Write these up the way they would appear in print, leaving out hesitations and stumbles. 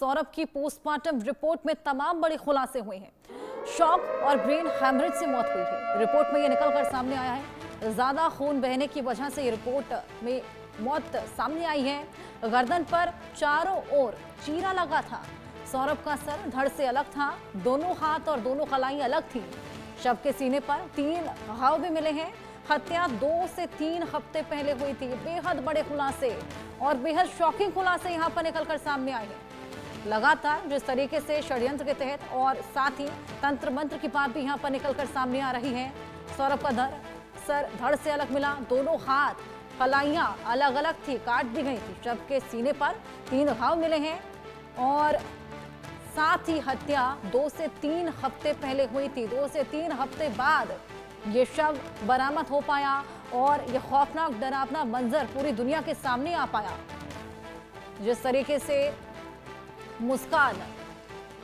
सौरभ की postmortem report में तमाम बड़े खुलासे हुए हैं। शॉक और ब्रेन हैमरेज से मौत हुई है। रिपोर्ट में यह निकलकर सामने आया है, ज्यादा खून बहने की वजह से ये रिपोर्ट में मौत सामने आई है। गर्दन पर चारों ओर चीरा लगा था। सौरभ का सर धड़ से अलग था, दोनों हाथ और दोनों कलाई अलग थी। शव के सीने पर 3 घाव भी मिले हैं। हत्या 2 से 3 हफ्ते पहले हुई थी। बेहद बड़े खुलासे और बेहद शॉकिंग खुलासे यहाँ पर निकलकर सामने आए हैं। लगातार जिस तरीके से षड्यंत्र के तहत और साथ ही तंत्र मंत्र की बात भी यहाँ पर निकलकर सामने आ रही है। सौरभ का सर धड़ से अलग मिला, दोनों हाथ कलाइयां अलग अलग थी, काट दी गई थी। शव के सीने पर 3 घाव मिले हैं और साथ ही हत्या 2 से 3 हफ्ते पहले हुई थी। 2 से 3 हफ्ते बाद ये शव बरामद हो पाया और ये खौफनाक डरावना मंजर पूरी दुनिया के सामने आ पाया। जिस तरीके से मुस्कान,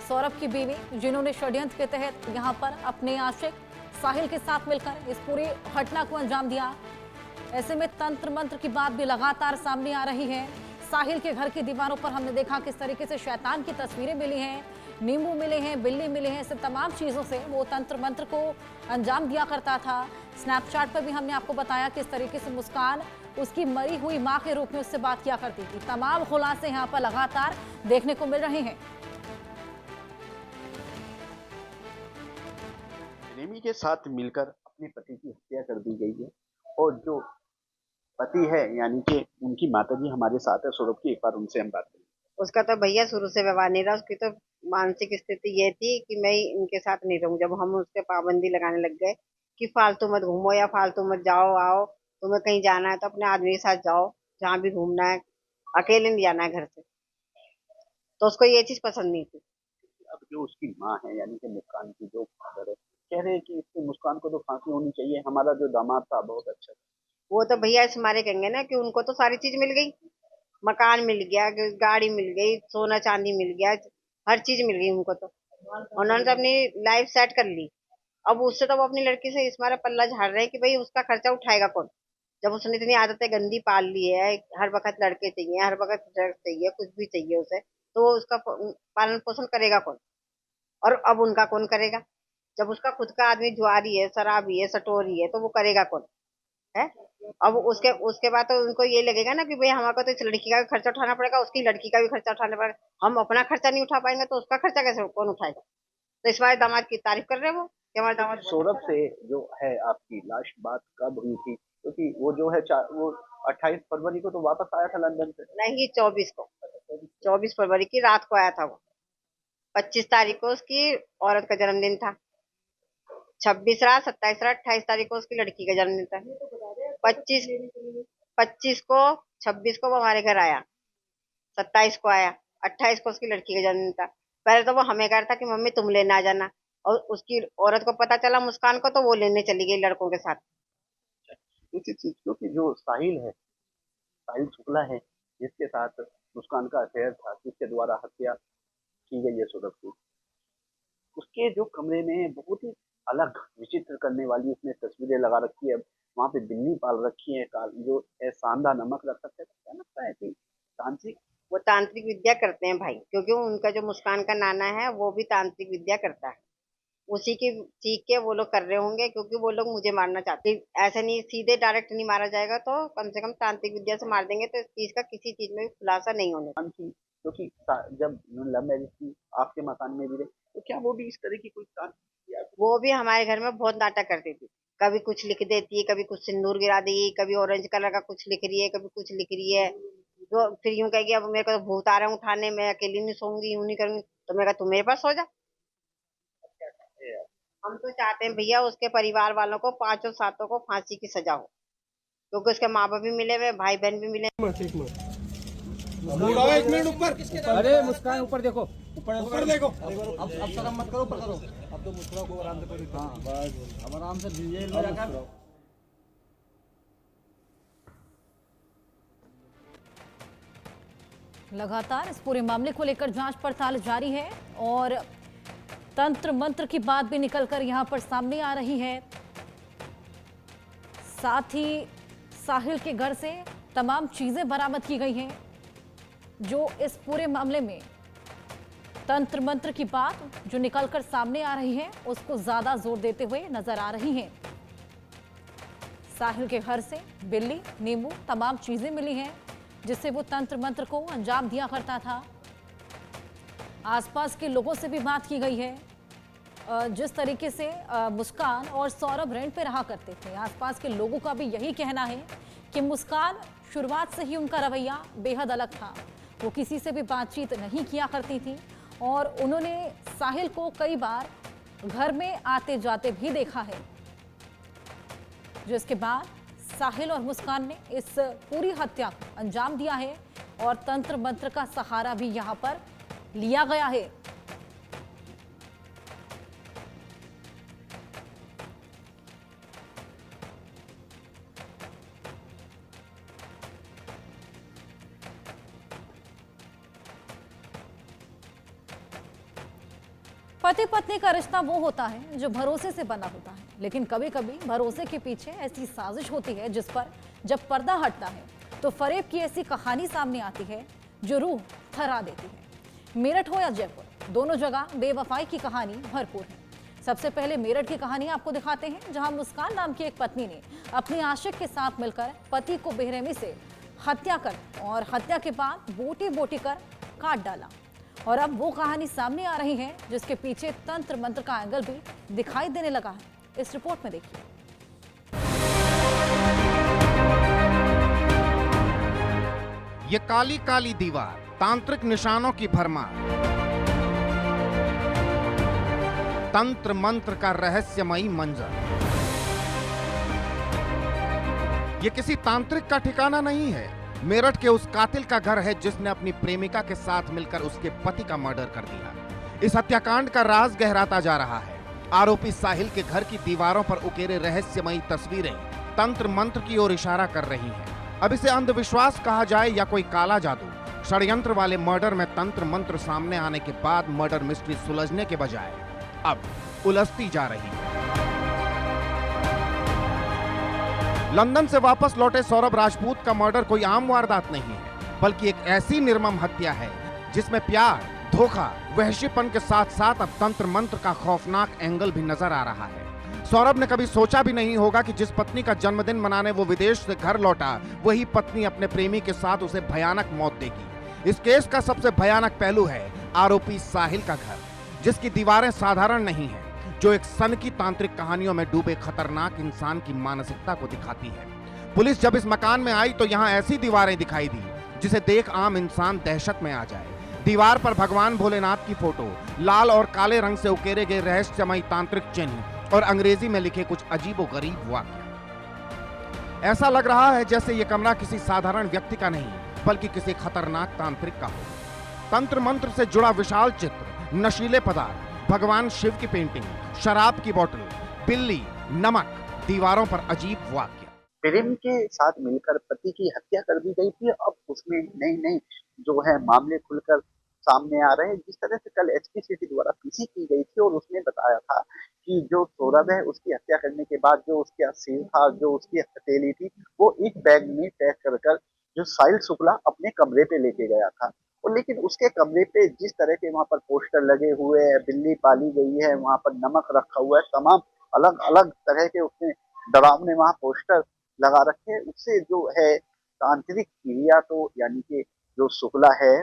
सौरभ की बीवी, जिन्होंने षड्यंत्र के तहत यहां पर अपने आशिक साहिल के साथ मिलकर इस पूरी घटना को अंजाम दिया। ऐसे में तंत्र मंत्र की बात भी लगातार सामने आ रही है। साहिल के घर की दीवारों पर हमने देखा किस तरीके से शैतान की तस्वीरें मिली हैं, नींबू मिले हैं, बिल्ली मिले हैं। ऐसे तमाम चीज़ों से वो तंत्र मंत्र को अंजाम दिया करता था। स्नैपचैट पर भी हमने आपको बताया किस तरीके से मुस्कान उसकी मरी हुई मां के रूप में उससे बात किया करती थी। तमाम खुलासे यहाँ पर लगातार देखने को मिल रहे हैं। प्रेमी के साथ मिलकर अपने पति की हत्या कर दी गई है और जो पति है यानी कि उनकी माताजी हमारे साथ है सौरभ की। एक बार उनसे हम बात करें। उसका तो भैया शुरू से व्यवहार नहीं रहा। उसकी तो मानसिक स्थिति ये थी कि मैं इनके साथ नहीं रहूं। जब हम उसके पाबंदी लगाने लग गए कि फालतू मत घूमो या फालतू मत जाओ आओ, तुम्हें कहीं जाना है तो अपने आदमी के साथ जाओ, जहाँ भी घूमना है, अकेले नहीं जाना है घर से। तो उसको ये चीज पसंद नहीं थी। अब जो उसकी माँ है यानी कि मुस्कान की जो फादर है, कह रहे हैं कि इसकी मुस्कान को तो फांसी होनी चाहिए, हमारा जो दामाद था बहुत अच्छा था। वो तो भैया इस मारे कहेंगे ना कि उनको तो सारी चीज मिल गई, मकान मिल गया, गाड़ी मिल गई, सोना चांदी मिल गया, हर चीज मिल गई उनको। तो उन्होंने तो अपनी लाइफ सेट कर ली। अब उससे तो वो अपनी लड़की से इस मारे पल्ला झाड़ रहे हैं कि भाई उसका खर्चा उठाएगा कौन, जब उसने इतनी आदतें गंदी पाल ली है। हर वक्त लड़के चाहिए, हर वक्त ड्रग्स चाहिए, कुछ भी चाहिए उसे, तो वो उसका पालन पोषण करेगा कौन? और अब उनका कौन करेगा? जब उसका खुद का आदमी जुआरी है, शराबी है, सटोरी है, तो वो करेगा कौन है? अब उसके उसके बाद तो उनको ये लगेगा ना कि भाई हमारे को तो इस लड़की का भी खर्चा उठाना पड़ेगा, उसकी लड़की का भी खर्चा उठाना पड़ेगा। हम अपना खर्चा नहीं उठा पाएंगे तो उसका खर्चा कैसे कौन उठाएगा? तो इस बार दामाद की तारीफ कर रहे हैं वो कि हमारे दामाद। सौरभ से जो है आपकी लास्ट बात कब हुई थी? क्योंकि वो जो है वो 28 फरवरी को तो वापस आया था लंदन से। नहीं, 24 को, 24 फरवरी की रात को आया था वो। 25 तारीख को उसकी औरत का जन्मदिन था। 26 रात, 27 रात, 28 तारीख को उसकी लड़की का जन्मदिन था। 25 को, 26 को वो हमारे घर आया, 27 को आया, 28 को उसकी लड़की का जन्मदिन था। पहले तो वो हमें कह रहा था कि मम्मी तुम लेने आ जाना, और उसकी औरत को पता चला मुस्कान को, तो वो लेने चली गई लड़कों के साथ। इसी चीज क्योंकि जो साहिल है, साहिल शुक्ला है, जिसके साथ मुस्कान का अफेयर था, जिसके द्वारा हत्या की गई है सौरभ की, उसके जो कमरे में बहुत ही अलग विचित्र करने वाली उसने तस्वीरें लगा रखी है। वहां पे बिल्ली पाल रखी है, जो है सांदा नमक रख सकते हैं। क्या लगता है कि तांत्रिक? वो तांत्रिक विद्या करते हैं भाई, क्योंकि उनका जो मुस्कान का नाना है वो भी तांत्रिक विद्या करता है। उसी की सीख के वो लोग कर रहे होंगे, क्योंकि वो लोग मुझे मारना चाहते। ऐसे नहीं, सीधे डायरेक्ट नहीं मारा जाएगा, तो कम से कम तांत्रिक विद्या से मार देंगे, तो इस चीज का किसी चीज में भी खुलासा नहीं होने। क्योंकि जब लव मैरिज की आपके मकान में भी रहे, तो क्या वो भी इस तरह की कोई वो भी हमारे घर में बहुत नाटक करती थी। कभी कुछ लिख देती है, कभी कुछ सिंदूर गिरा देगी, कभी ऑरेंज कलर का कुछ लिख रही है, कभी कुछ लिख रही है। तो फिर यूं कहेगी अब मेरे को तो भूत आ रहे हैं उठाने, मैं अकेली नहीं सोऊंगी, यूं नहीं करूंगी। तो मैं कहा तू मेरे पास सो जा। हम तो चाहते हैं भैया उसके परिवार वालों को, 5 सातों को फांसी की सजा हो, क्योंकि उसके माँ बाप भी मिले हुए, भाई बहन भी मिले। एक मिनट ऊपर। अरे मुस्कान ऊपर देखो, ऊपर देखो। अब शर्म मत करो, ऊपर करो। अब तो मुस्कुराओ को आराम से करो। हाँ बस अब आराम से जेल में जाकर। लगातार इस पूरे मामले को लेकर जांच पड़ताल जारी है और तंत्र मंत्र की बात भी निकलकर यहां पर सामने आ रही है। साथ ही साहिल के घर से तमाम चीजें बरामद की गई हैं जो इस पूरे मामले में तंत्र मंत्र की बात जो निकलकर सामने आ रही है उसको ज्यादा जोर देते हुए नजर आ रही हैं। साहिल के घर से बिल्ली, नींबू, तमाम चीजें मिली हैं जिससे वो तंत्र मंत्र को अंजाम दिया करता था। आसपास के लोगों से भी बात की गई है। जिस तरीके से मुस्कान और सौरभ रेंट पे रहा करते थे, आसपास के लोगों का भी यही कहना है कि मुस्कान शुरुआत से ही उनका रवैया बेहद अलग था। वो किसी से भी बातचीत नहीं किया करती थी और उन्होंने साहिल को कई बार घर में आते जाते भी देखा है, जिसके बाद साहिल और मुस्कान ने इस पूरी हत्या को अंजाम दिया है और तंत्र मंत्र का सहारा भी यहां पर लिया गया है। पति पत्नी का रिश्ता वो होता है जो भरोसे से बना होता है, लेकिन कभी कभी भरोसे के पीछे ऐसी साजिश होती है जिस पर जब पर्दा हटता है तो फरेब की ऐसी कहानी सामने आती है जो रूह थरा देती है। मेरठ हो या जयपुर, दोनों जगह बेवफाई की कहानी भरपूर है। सबसे पहले मेरठ की कहानी आपको दिखाते हैं, जहां मुस्कान नाम की एक पत्नी ने अपने आशिक के साथ मिलकर पति को बेरहमी से हत्या कर और हत्या के बाद बोटी बोटी कर काट डाला। और अब वो कहानी सामने आ रही है जिसके पीछे तंत्र मंत्र का एंगल भी दिखाई देने लगा है। इस रिपोर्ट में देखिए। ये काली काली दीवार, तांत्रिक निशानों की भरमार, तंत्र मंत्र का रहस्यमयी मंजर। ये किसी तांत्रिक का ठिकाना नहीं है, मेरठ के उस कातिल का घर है जिसने अपनी प्रेमिका के साथ मिलकर उसके पति का मर्डर कर दिया। इस हत्याकांड का राज गहराता जा रहा है। आरोपी साहिल के घर की दीवारों पर उकेरे रहस्यमयी तस्वीरें तंत्र मंत्र की ओर इशारा कर रही हैं। अब इसे अंधविश्वास कहा जाए या कोई काला जादू, षड्यंत्र वाले मर्डर में तंत्र मंत्र सामने आने के बाद मर्डर मिस्ट्री सुलझने के बजाय अब उलझती जा रही है। लंदन से वापस लौटे सौरभ राजपूत का मर्डर कोई आम वारदात नहीं है, बल्कि एक ऐसी निर्मम हत्या है जिसमें प्यार, धोखा, वहशीपन के साथ साथ अब तंत्र मंत्र का खौफनाक एंगल भी नजर आ रहा है। सौरभ ने कभी सोचा भी नहीं होगा कि जिस पत्नी का जन्मदिन मनाने वो विदेश से घर लौटा, वही पत्नी अपने प्रेमी के साथ उसे भयानक मौत देगी। इस केस का सबसे भयानक पहलू है आरोपी साहिल का घर, जिसकी दीवारें साधारण नहीं है, जो एक सनकी तांत्रिक कहानियों में डूबे खतरनाक इंसान की मानसिकता को दिखाती है। पुलिस जब इस मकान में आई तो यहाँ ऐसी दीवारें दिखाई दी जिसे देख आम इंसान दहशत में आ जाए। दीवार पर भगवान भोलेनाथ की फोटो, लाल और काले रंग से उकेरे गए रहस्यमयी तांत्रिक चिन्ह और अंग्रेजी में लिखे कुछ अजीबोगरीब वाक्य। ऐसा लग रहा है जैसे ये कमरा किसी साधारण व्यक्ति का नहीं, बल्कि किसी खतरनाक तांत्रिक का हो। तंत्र मंत्र से जुड़ा विशाल चित्र, नशीले पदार्थ, भगवान शिव की पेंटिंग, शराब की बोतल, बिल्ली, नमक, दीवारों पर अजीब वाक्य। प्रेम के साथ मिलकर पति की हत्या कर दी गई थी। अब उसमें नई जो है मामले खुलकर सामने आ रहे हैं। जिस तरह से कल एसपी सिटी द्वारा पीसी की गई थी और उसने बताया था कि जो सौरभ है उसकी हत्या करने के बाद जो उसका सिर था, जो उसकी हथेली थी, वो एक बैग में पैक कर जो साहिल शुक्ला अपने कमरे पे लेके गया था। और लेकिन उसके कमरे पे जिस तरह के वहाँ पर पोस्टर लगे हुए हैं, बिल्ली पाली गई है, वहाँ पर नमक रखा हुआ है, तमाम अलग अलग तरह के उसने डरावने वहाँ पोस्टर लगा रखे हैं। उससे जो है तांत्रिक क्रिया तो यानी कि जो शुक्ला है,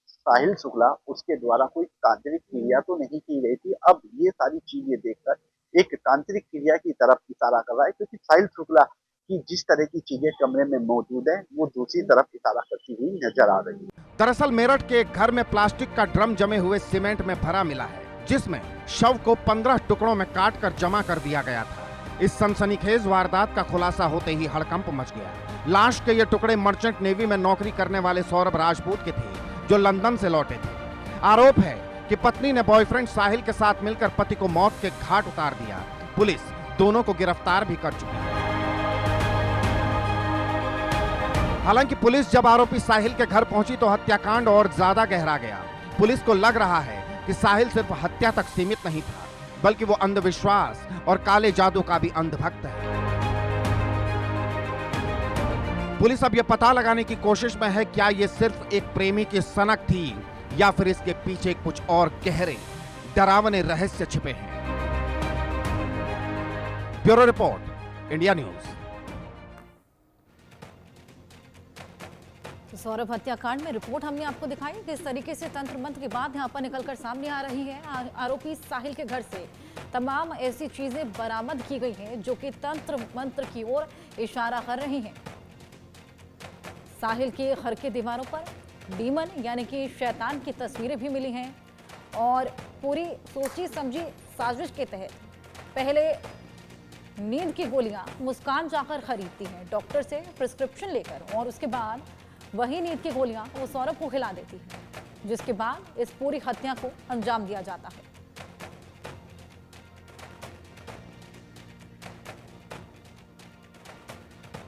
साहिल शुक्ला, उसके द्वारा कोई तांत्रिक क्रिया तो नहीं की गई थी। अब ये सारी चीजें देखकर एक तांत्रिक क्रिया की तरफ इशारा कर रहा है, क्योंकि साहिल शुक्ला की जिस तरह की चीजें कमरे में मौजूद है वो दूसरी तरफ इशारा करती हुई नजर आ रही है। दरअसल मेरठ के एक घर में प्लास्टिक का ड्रम जमे हुए सीमेंट में भरा मिला है, जिसमें शव को 15 टुकड़ों में काट कर जमा कर दिया गया था। इस सनसनीखेज वारदात का खुलासा होते ही हड़कंप मच गया। लाश के ये टुकड़े मर्चेंट नेवी में नौकरी करने वाले सौरभ राजपूत के थे, जो लंदन से लौटे थे। आरोप है कि पत्नी ने बॉयफ्रेंड साहिल के साथ मिलकर पति को मौत के घाट उतार दिया। पुलिस दोनों को गिरफ्तार भी कर चुकी है। हालांकि पुलिस जब आरोपी साहिल के घर पहुंची तो हत्याकांड और ज्यादा गहरा गया। पुलिस को लग रहा है कि साहिल सिर्फ हत्या तक सीमित नहीं था, बल्कि वो अंधविश्वास और काले जादू का भी अंधभक्त है। पुलिस अब यह पता लगाने की कोशिश में है क्या ये सिर्फ एक प्रेमी की सनक थी या फिर इसके पीछे कुछ और गहरे डरावने रहस्य छिपे हैं। Bureau report, India news. तो सौरभ हत्याकांड में रिपोर्ट हमने आपको दिखाई, किस तरीके से तंत्र मंत्र की बात यहाँ पर निकलकर सामने आ रही है। आरोपी साहिल के घर से तमाम ऐसी चीजें बरामद की गई हैं जो कि तंत्र मंत्र की ओर इशारा कर रही हैं। साहिल के घर की दीवारों पर डीमन यानी कि शैतान की तस्वीरें भी मिली हैं और पूरी सोची समझी साजिश के तहत पहले नींद की गोलियां मुस्कान जाकर खरीदती है डॉक्टर से प्रिस्क्रिप्शन लेकर, और उसके बाद वही नींद की गोलियां वो सौरभ को खिला देती है, जिसके बाद इस पूरी हत्या को अंजाम दिया जाता है।